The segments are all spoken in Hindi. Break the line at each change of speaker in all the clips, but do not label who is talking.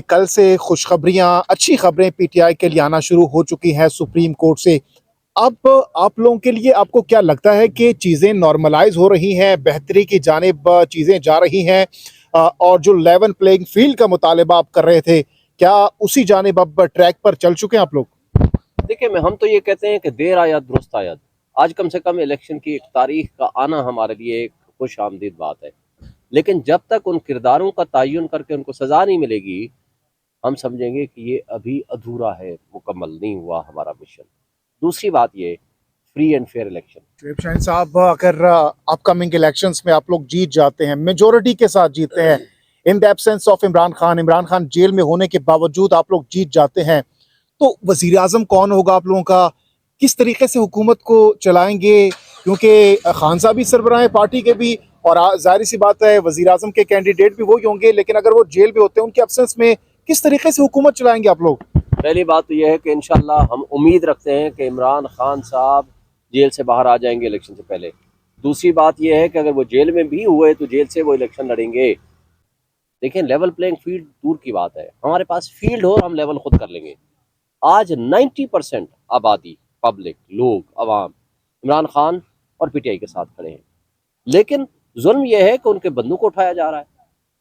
कल से खुशखबरियां, अच्छी खबरें पीटीआई के लिए आना शुरू हो चुकी हैं सुप्रीम कोर्ट से। अब आप लोगों के लिए आपको क्या लगता है कि चीज़ें नॉर्मलाइज हो रही हैं, बेहतरी की जानिब चीज़ें जा रही हैं? और जो लेवल प्लेइंग फील्ड का मुतालबा आप कर रहे थे, क्या उसी जानिब अब ट्रैक पर चल चुके हैं आप लोग?
देखिए, हम तो ये कहते हैं कि देर आया दुरुस्त आया। आज कम से कम इलेक्शन की एक तारीख का आना हमारे लिए एक खुश आमदीद बात है, लेकिन जब तक उन किरदारों का तयन करके उनको सज़ा नहीं मिलेगी, हम समझेंगे कि ये अभी अधूरा है, मुकम्मल नहीं हुआ हमारा मिशन। दूसरी बात ये, free and fair election.
Shoaib Shaheen साहब, अगर अपकमिंग इलेक्शंस में आप लोग जीत जाते हैं, मेजोरिटी के साथ जीतते हैं, in the absence of Imran Khan jail में होने के बावजूद आप लोग जीत जाते हैं, तो वजीर आजम कौन होगा आप लोगों का? किस तरीके से हुकूमत को चलाएंगे? क्योंकि खान साहब भी सरबराह हैं पार्टी के भी, और जाहिर सी बात है वजीर आजम के कैंडिडेट भी वही होंगे, लेकिन अगर वो जेल में होते हैं उनके एब्सेंस में किस तरीके से हुकूमत चलाएंगे आप लोग?
पहली बात तो यह है कि इंशाल्लाह हम उम्मीद रखते हैं कि इमरान खान साहब जेल से बाहर आ जाएंगे इलेक्शन से पहले। दूसरी बात यह है कि अगर वो जेल में भी हुए तो जेल से वो इलेक्शन लड़ेंगे। देखिए, लेवल प्लेइंग फील्ड दूर की बात है, हमारे पास फील्ड हो, हम लेवल खुद कर लेंगे। आज 90% आबादी, पब्लिक, लोग, अवाम इमरान खान और पीटीआई के साथ खड़े हैं, लेकिन जुल्म यह है कि उनके बंदूक को उठाया जा रहा है,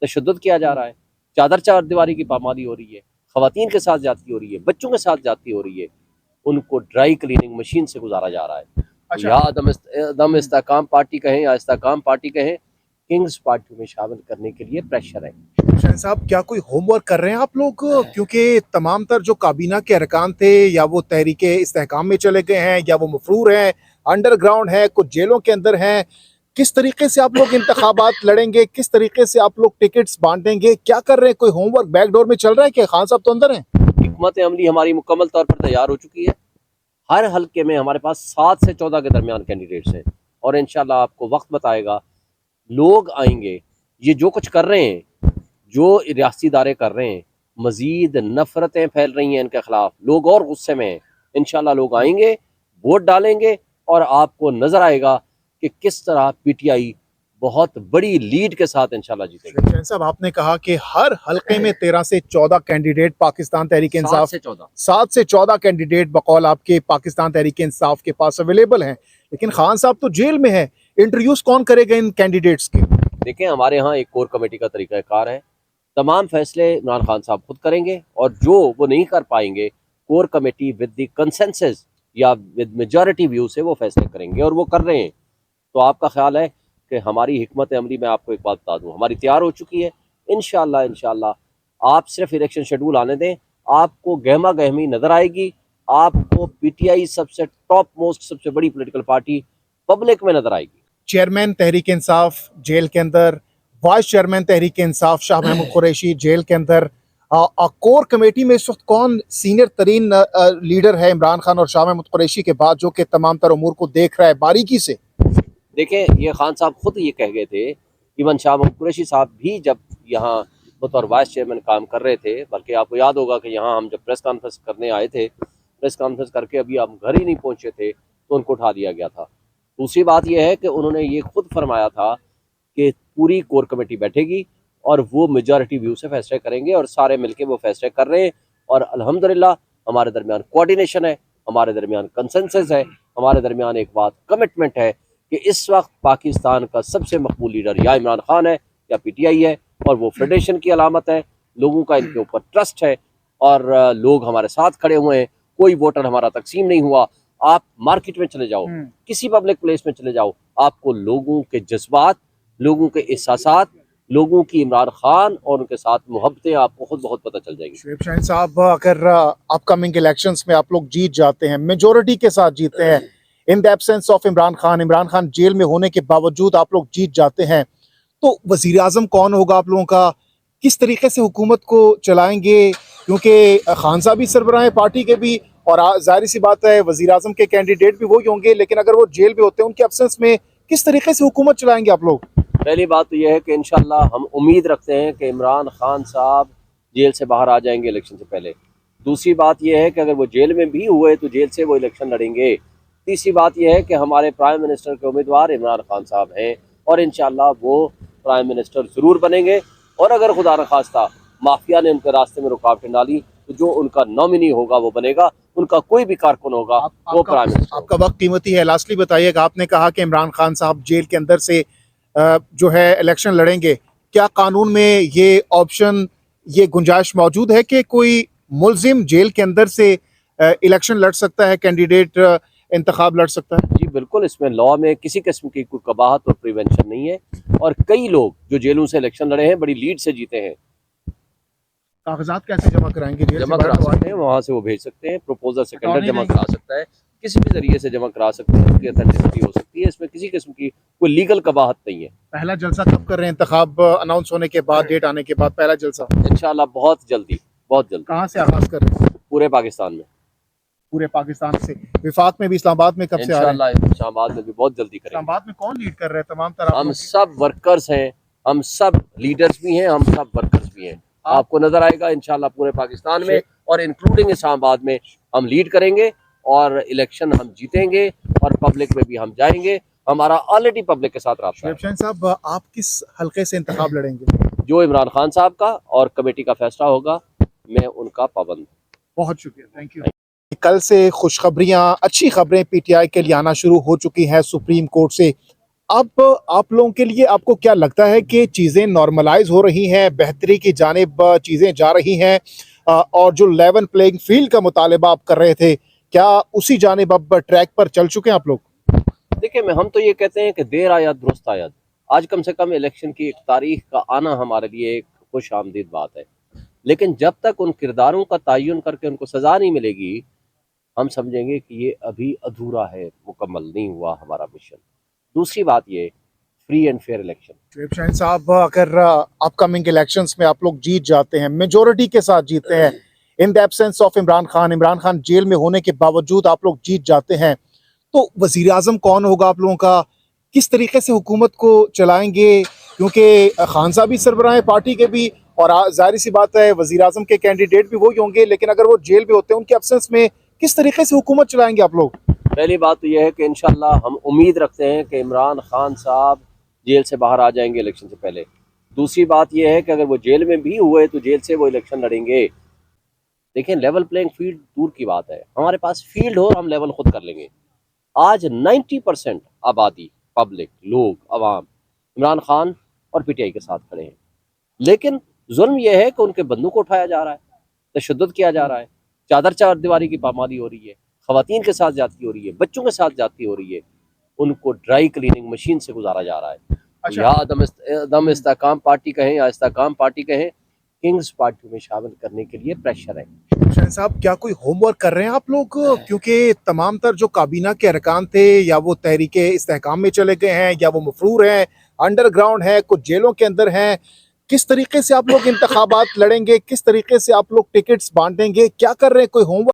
तशद्दुद किया जा रहा है, चार दीवारी की पामाली हो रही है, खवातीन के साथ ज्यादती हो रही है, बच्चों के साथ ज्यादती हो रही है, उनको ड्राई क्लीनिंग मशीन से गुजारा जा रहा है।
अच्छा।
या दम इस्तेकाम पार्टी कहें या इस्तेकाम पार्टी कहें, किंग्स पार्टी में शामिल करने के लिए प्रेशर है।
शाहीन साहब, क्या कोई होमवर्क कर रहे हैं आप लोग? क्योंकि तमाम तर जो काबीना के अरकान थे, या वो तहरीके इस्तेहकाम में चले गए हैं, या वो मफरूर हैं, अंडरग्राउंड है, कुछ जेलों के अंदर हैं। किस तरीके से आप लोग इंतखाबात लड़ेंगे? किस तरीके से आप लोग टिकट्स बांटेंगे? क्या कर रहे हैं? कोई होमवर्क बैकडोर में चल रहा है कि खान साहब तो अंदर हैं?
हिकमत अमली हमारी मुकम्मल तौर पर तैयार हो चुकी है। हर हल्के में हमारे पास 7 से 14 के दरमियान कैंडिडेट्स हैं, और इंशाल्लाह आपको वक्त बताएगा, लोग आएंगे। ये जो कुछ कर रहे हैं, जो रियासती इदारे कर रहे हैं, मजीद नफरतें फैल रही हैं इनके खिलाफ, लोग और गुस्से में हैं। इंशाल्लाह लोग आएंगे, वोट डालेंगे, और आपको नजर आएगा कि किस तरह पीटीआई बहुत बड़ी लीड के साथ इंशाल्लाह जीतेगी।
शाहीन साहब, आपने कहा कि हर हल्के में 13 से 14 कैंडिडेट पाकिस्तान तहरीक
7
इंसाफ,
से 14
7 से 14 कैंडिडेट बकौल आपके पाकिस्तान तहरीक इंसाफ के पास अवेलेबल हैं, लेकिन खान साहब तो जेल में है। इंटरव्यूज कौन करेगा इन कैंडिडेट्स के?
देखें, हमारे यहाँ एक कोर कमेटी का तरीक़ाकार है। तमाम फैसले इमरान खान साहब खुद करेंगे, और जो वो नहीं कर पाएंगे, core committee with the consensus या विद मेजॉरिटी व्यू से वो फैसले करेंगे, और वो कर रहे हैं। तो आपका ख्याल है कि हमारी हिकमत अमली, मैं आपको एक बात बता दूं, हमारी तैयार हो चुकी है। इंशाल्लाह आप सिर्फ इलेक्शन शेड्यूल आने दें, आपको गहमा गहमी नजर आएगी। आपको पीटीआई सबसे टॉप मोस्ट, सबसे बड़ी पॉलिटिकल पार्टी पब्लिक में नजर आएगी।
चेयरमैन तहरीक इंसाफ जेल के अंदर, vice chairman Tehreek Insaf Shah Mahmood Qureshi jail के अंदर। कोर कमेटी में इस वक्त कौन सीनियर तरीन लीडर है इमरान खान और शाह महमूद कुरैशी के बाद, जो कि तमाम तर उमूर को देख रहा है बारीकी से?
देखें, ये खान साहब खुद ये कह गए थे, इवन शाह महमूद कुरैशी साहब भी जब यहाँ बतौर वाइस चेयरमैन काम कर रहे थे, बल्कि आपको याद होगा कि यहाँ हम जब प्रेस कॉन्फ्रेंस करने आए थे, प्रेस कॉन्फ्रेंस करके अभी हम घर ही नहीं पहुँचे थे तो उनको उठा दिया गया था। दूसरी बात यह है कि उन्होंने ये खुद फरमाया था कि पूरी कोर कमेटी बैठेगी और वो मेजॉरिटी व्यू से फैसले करेंगे, और सारे मिलके वो फैसले कर रहे हैं। और अल्हम्दुलिल्लाह हमारे दरमियान कोऑर्डिनेशन है, हमारे दरमियान कंसेंसस है, हमारे दरमियान एक बात कमिटमेंट है कि इस वक्त पाकिस्तान का सबसे मकबूल लीडर या इमरान खान है या पीटीआई है, और वो फेडरेशन की अलामत है। लोगों का इनके ऊपर ट्रस्ट है, और लोग हमारे साथ खड़े हुए हैं। कोई वोटर हमारा तकसीम नहीं हुआ। आप मार्केट में चले जाओ, किसी पब्लिक प्लेस में चले जाओ, आपको लोगों के जज्बात, लोगों के एहसासात, लोगों की इमरान खान और उनके साथ मोहब्बतें आपको खुद बहुत पता चल जाएगी।
शुएब शाहीन साहब, अगर अपकमिंग इलेक्शंस में आप लोग जीत जाते हैं, मेजोरिटी के साथ जीतते हैं, in the absence of Imran Khan jail में होने के बावजूद आप लोग जीत जाते हैं, तो वजीर आजम कौन होगा आप लोगों का? किस तरीके से हुकूमत को चलाएंगे? क्योंकि खान साहब भी सरबराह हैं पार्टी के भी, और जाहिर सी बात है वजीर आजम के कैंडिडेट भी वही होंगे, लेकिन अगर वो जेल में होते हैं उनके एब्सेंस में किस तरीके से हुकूमत चलाएंगे आप लोग?
पहली बात तो यह है कि इंशाल्लाह हम उम्मीद रखते हैं कि इमरान खान साहब जेल से बाहर आ जाएंगे इलेक्शन से पहले। दूसरी बात यह है कि अगर वो जेल में भी हुए तो जेल से वो इलेक्शन लड़ेंगे। तीसरी बात यह है कि हमारे प्राइम मिनिस्टर के उम्मीदवार इमरान खान साहब हैं, और इंशाल्लाह वो प्राइम मिनिस्टर ज़रूर बनेंगे। और अगर खुदा न खास्ता माफिया ने उनके रास्ते में रुकावटें डाली, तो जो उनका नॉमिनी होगा वो बनेगा, उनका कोई भी कारकुन होगा वो प्राइम मिनिस्टर।
आपका वक्त कीमती है, लास्टली बताइएगा, आपने कहा कि इमरान खान साहब जेल के अंदर से जो है इलेक्शन लड़ेंगे, क्या कानून में ये ऑप्शन, ये गुंजाइश मौजूद है कि कोई मुलजिम जेल के अंदर से इलेक्शन लड़ सकता है, कैंडिडेट इंतखाब लड़ सकता है?
जी बिल्कुल, इसमें लॉ में किसी किस्म की कोई कबाहत और प्रिवेंशन नहीं है, और कई लोग जो जेलों से इलेक्शन लड़े हैं बड़ी लीड से जीते हैं।
कागजात कैसे जमा कराएंगे?
जमा करा सकते हैं, वहाँ से वो भेज सकते हैं, प्रपोजल सेकेंडर जमा करा सकता है, किसी भी जरिए से जमा करा सकते हैं, उसकी अथेंटिसिटी हो सकती है, इसमें किसी किस्म की कोई लीगल कबाहत नहीं है।
पहला जलसा कब कर रहे हैं? इंतखाब अनाउंस होने के बाद, डेट आने के बाद पहला जलसा
इंशाल्लाह बहुत जल्दी, बहुत जल्दी।
कहाँ से आगाज कर रहे हैं?
पूरे पाकिस्तान में,
पूरे पाकिस्तान से। विफाक में भी, इस्लामाबाद में कब से आ रहे हैं?
इंशाल्लाह इस्लामाबाद में भी बहुत जल्दी करेंगे।
इस्लामाबाद में कौन लीड कर रहे हैं? तमाम तरह
हम सब वर्कर्स हैं, हम सब लीडर्स भी हैं, हम सब वर्कर्स भी हैं। आपको नजर आएगा इंशाल्लाह पूरे पाकिस्तान में और इंक्लूडिंग इस्लामाबाद में हम लीड करेंगे और इलेक्शन हम जीतेंगे और पब्लिक में भी हम जाएंगे। हमारा ऑलरेडी पब्लिक के साथ राब्ता है।
शोएब साहब, आप किस हल्के से इंतखाब लड़ेंगे?
जो इमरान खान साहब का और कमेटी का फैसला होगा, मैं उनका पाबंद।
बहुत शुक्रिया, थैंक यू। कल से खुशखबरियां, अच्छी खबरें पीटीआई के लिए आना शुरू हो चुकी हैं सुप्रीम कोर्ट से। अब आप लोगों के लिए, आपको क्या लगता है कि चीज़ें नॉर्मलाइज हो रही हैं, बेहतरी की जानिब चीज़ें जा रही हैं, और जो लेवल प्लेइंग फील्ड का मुतालबा आप कर रहे थे, क्या उसी जानिब अब ट्रैक पर चल चुके हैं आप लोग?
देखिए, हम तो ये कहते हैं कि देर आया दुरुस्त आया। आज कम से कम इलेक्शन की एक तारीख का आना हमारे लिए एक खुश आमदीद बात है, लेकिन जब तक उन किरदारों का तयन करके उनको सज़ा नहीं मिलेगी, हम समझेंगे कि ये अभी अधूरा है, मुकम्मल नहीं हुआ हमारा मिशन। दूसरी बात ये, free and fair election.
Shoaib Shaheen साहब, अगर अपकमिंग इलेक्शंस में आप लोग जीत जाते हैं, मेजोरिटी के साथ जीतते हैं, in the absence of Imran Khan jail में होने के बावजूद आप लोग जीत जाते हैं, तो वजीर आजम कौन होगा आप लोगों का? किस तरीके से हुकूमत को चलाएंगे? क्योंकि खान साहब भी सरबराह हैं पार्टी के भी, और जाहिर सी बात है वजीर आजम के कैंडिडेट भी वही होंगे, लेकिन अगर वो जेल में होते हैं, उनके एब्सेंस में किस तरीके से हुकूमत चलाएंगे आप लोग?
पहली बात तो यह है कि इंशाल्लाह हम उम्मीद रखते हैं कि इमरान खान साहब जेल से बाहर आ जाएंगे इलेक्शन से पहले। दूसरी बात यह है कि अगर वो जेल में भी हुए तो जेल से वो इलेक्शन लड़ेंगे। देखिए, लेवल प्लेइंग फील्ड दूर की बात है, हमारे पास फील्ड हो, हम लेवल खुद कर लेंगे। आज 90% आबादी, पब्लिक, लोग, अवाम इमरान खान और पीटीआई के साथ खड़े हैं, लेकिन जुल्म यह है कि उनके बंदूक को उठाया जा रहा है, तशद्दुद किया जा रहा है, चार दीवारी की पामाली हो रही है, खवातीन के साथ जाती हो रही है, बच्चों के साथ जाती हो रही है, उनको ड्राई क्लीनिंग मशीन से गुजारा जा रहा है।
अच्छा।
या दम इस्तेकाम पार्टी कहें या इस्तेकाम पार्टी कहें, किंग्स पार्टी में शामिल करने के लिए प्रेशर है।
शाहीन साहब, क्या कोई होमवर्क कर रहे हैं आप लोग? क्योंकि तमाम तर जो काबीना के अरकान थे, या वो तहरीके इस्तेहकाम में चले गए हैं, या वो मफरूर हैं, अंडरग्राउंड हैं, कुछ जेलों के अंदर हैं, किस तरीके से आप लोग इंतखाबात लड़ेंगे? किस तरीके से आप लोग टिकट्स बांटेंगे? क्या कर रहे हैं? कोई होमवर्क